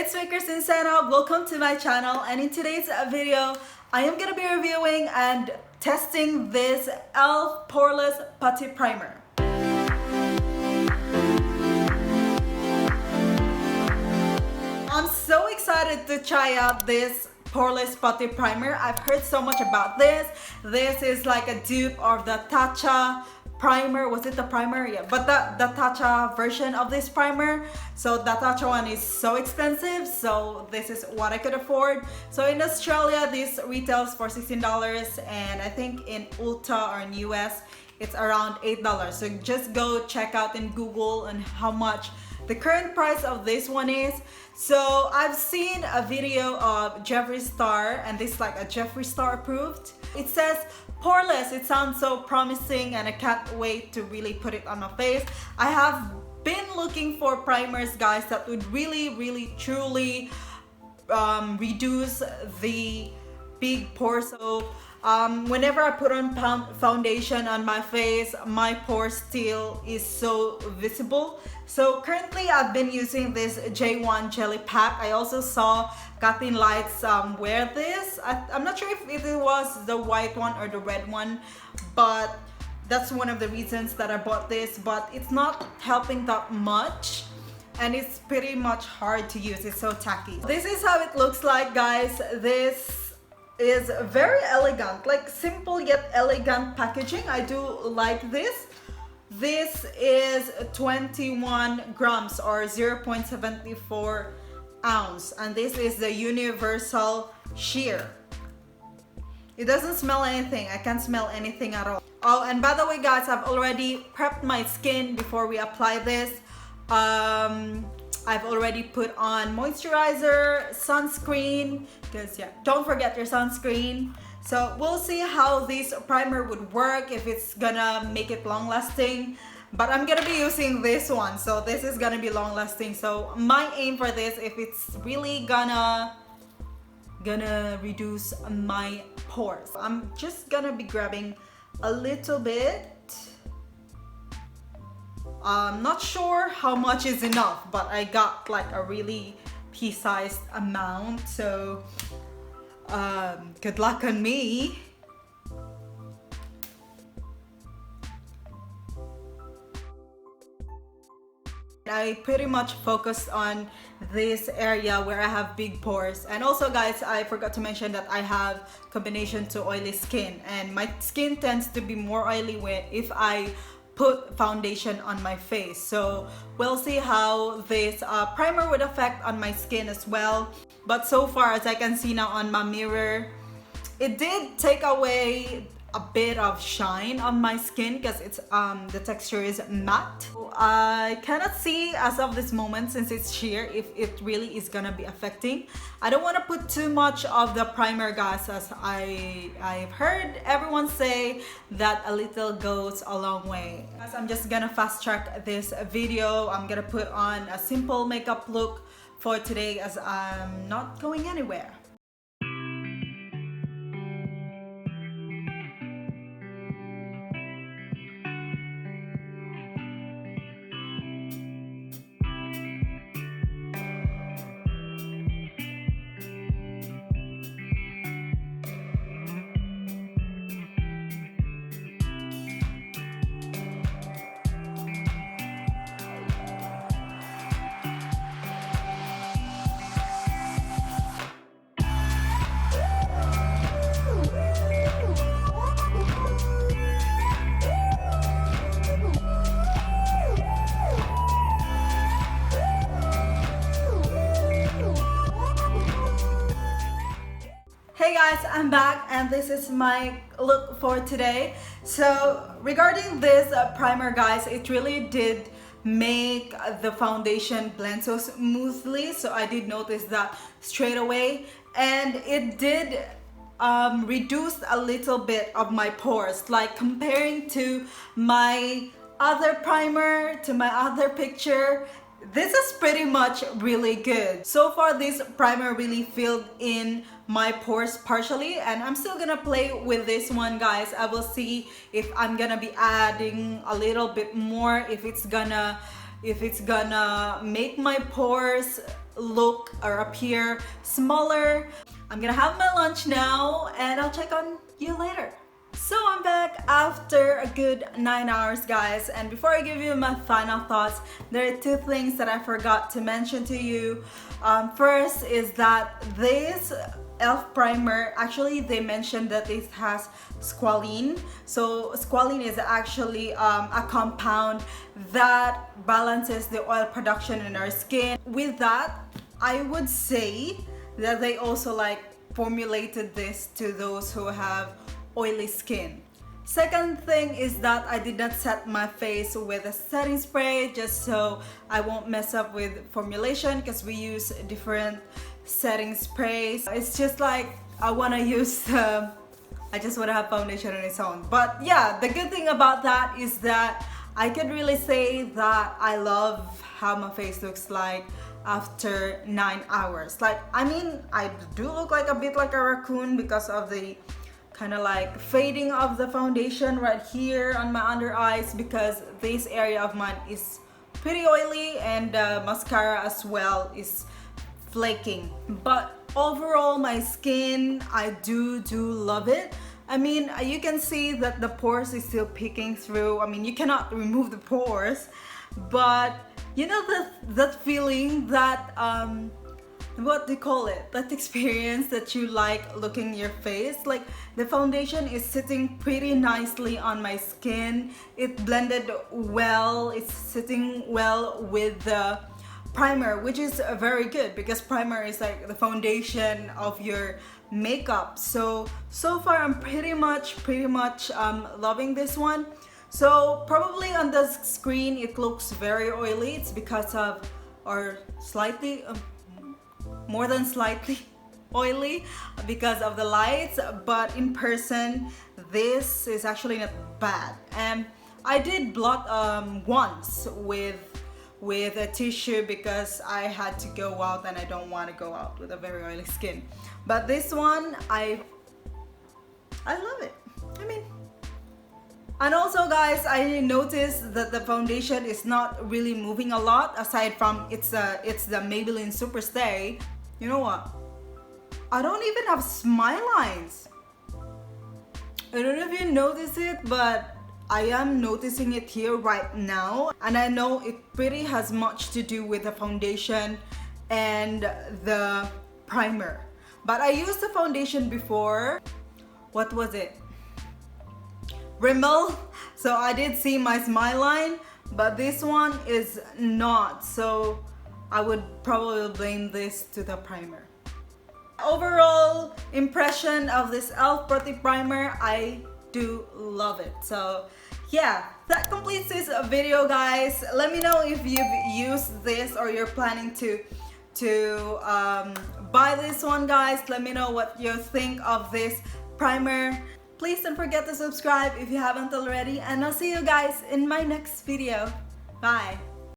it's me, Kristen Sana. Welcome to my channel, and in today's video I am gonna be reviewing and testing this e.l.f. Poreless Putty Primer. I'm so excited to try out this Poreless Putty Primer. I've heard so much about this. This is like a dupe of the Tatcha primer. Was it the primer? Yeah, but the Tatcha version of this primer. So the Tatcha one is so expensive, so this is what I could afford. So in Australia this retails for $16, and I think in Ulta or in US it's around $8. So just go check out in Google on how much the current price of this one is. So I've seen a video of Jeffree Star, and this is like a Jeffree Star approved. It says poreless. It sounds so promising, and I can't wait to really put it on my face. I have been looking for primers, guys, that would really truly reduce the big pores. So whenever I put on foundation on my face, my pore still is so visible. So currently I've been using this J1 Jelly Pack. I also saw Kathleen Lights wear this. I'm not sure if it was the white one or the red one, but that's one of the reasons that I bought this. But it's not helping that much, and it's pretty much hard to use. It's so tacky. This is how it looks like, guys. This is very elegant, like simple yet elegant packaging. I do like this. This is 21 grams or 0.74 ounce, and this is the universal sheer. It doesn't smell anything. I can't smell anything at all. Oh, and by the way, guys, I've already prepped my skin before we apply this. I've already put on moisturizer, sunscreen, because yeah, don't forget your sunscreen. So we'll see how this primer would work, if it's gonna make it long lasting. But I'm gonna be using this one, so this is gonna be long lasting. So my aim for this, if it's really gonna reduce my pores, I'm just gonna be grabbing a little bit. I'm not sure how much is enough, but I got like a really pea-sized amount, so good luck on me. I pretty much focused on this area where I have big pores. And also, guys, I forgot to mention that I have combination to oily skin, and my skin tends to be more oily if I put foundation on my face. So we'll see how this primer would affect on my skin as well. But so far, as I can see now on my mirror, it did take away a bit of shine on my skin, because it's the texture is matte. I cannot see as of this moment, since it's sheer, if it really is gonna be affecting. I don't want to put too much of the primer, guys, as I've heard everyone say that a little goes a long way. Guys, I'm just gonna fast track this video. I'm gonna put on a simple makeup look for today, as I'm not going anywhere. Hey guys, I'm back, and this is my look for today. So regarding this primer, guys, it really did make the foundation blend so smoothly. So I did notice that straight away, and it did reduce a little bit of my pores, like comparing to my other primer, to my other picture. This is pretty much really good. So far, this primer really filled in my pores partially, and I'm still gonna play with this one, guys. I will see if I'm gonna be adding a little bit more, if it's gonna if it's gonna make my pores look or appear smaller. I'm gonna have my lunch now and I'll check on you later. So I'm back after a good 9 hours, guys, and before I give you my final thoughts, there are two things that I forgot to mention to you. First is that this e.l.f. primer, actually they mentioned that it has squalene. So squalene is actually a compound that balances the oil production in our skin. With that, I would say that they also like formulated this to those who have oily skin. Second thing is that I did not set my face with a setting spray just so I won't mess up with formulation, because we use different setting sprays. It's just like I want to use I just want to have foundation on its own. But yeah, the good thing about that is that I could really say that I love how my face looks like after 9 hours. Like, I mean, I do look like a bit like a raccoon because of the kind of like fading of the foundation right here on my under eyes, because this area of mine is pretty oily, and mascara as well is flaking. But overall, my skin, I do love it. I mean, you can see that the pores is still peeking through. I mean, you cannot remove the pores, but you know that feeling, that what do you call it, that experience that you like looking your face. Like, the foundation is sitting pretty nicely on my skin. It blended well, it's sitting well with the primer, which is very good because primer is like the foundation of your makeup. So far I'm pretty much loving this one. So probably on the screen it looks very oily. It's because of, or slightly more than slightly oily because of the lights, but in person this is actually not bad. And I did blot once with a tissue because I had to go out and I don't want to go out with a very oily skin. But this one, I love it. I mean, and also guys, I noticed that the foundation is not really moving a lot, aside from it's the Maybelline Superstay. You know what? I don't even have smile lines. I don't know if you notice it, but I am noticing it here right now, and I know it pretty has much to do with the foundation and the primer. But I used the foundation before. What was it? Rimmel. So I did see my smile line, but this one is not. So I would probably blame this to the primer. Overall impression of this e.l.f. Pretty Primer, I do love it. So yeah, that completes this video, guys. Let me know if you've used this or you're planning to buy this one, guys. Let me know what you think of this primer. Please don't forget to subscribe if you haven't already, and I'll see you guys in my next video. Bye.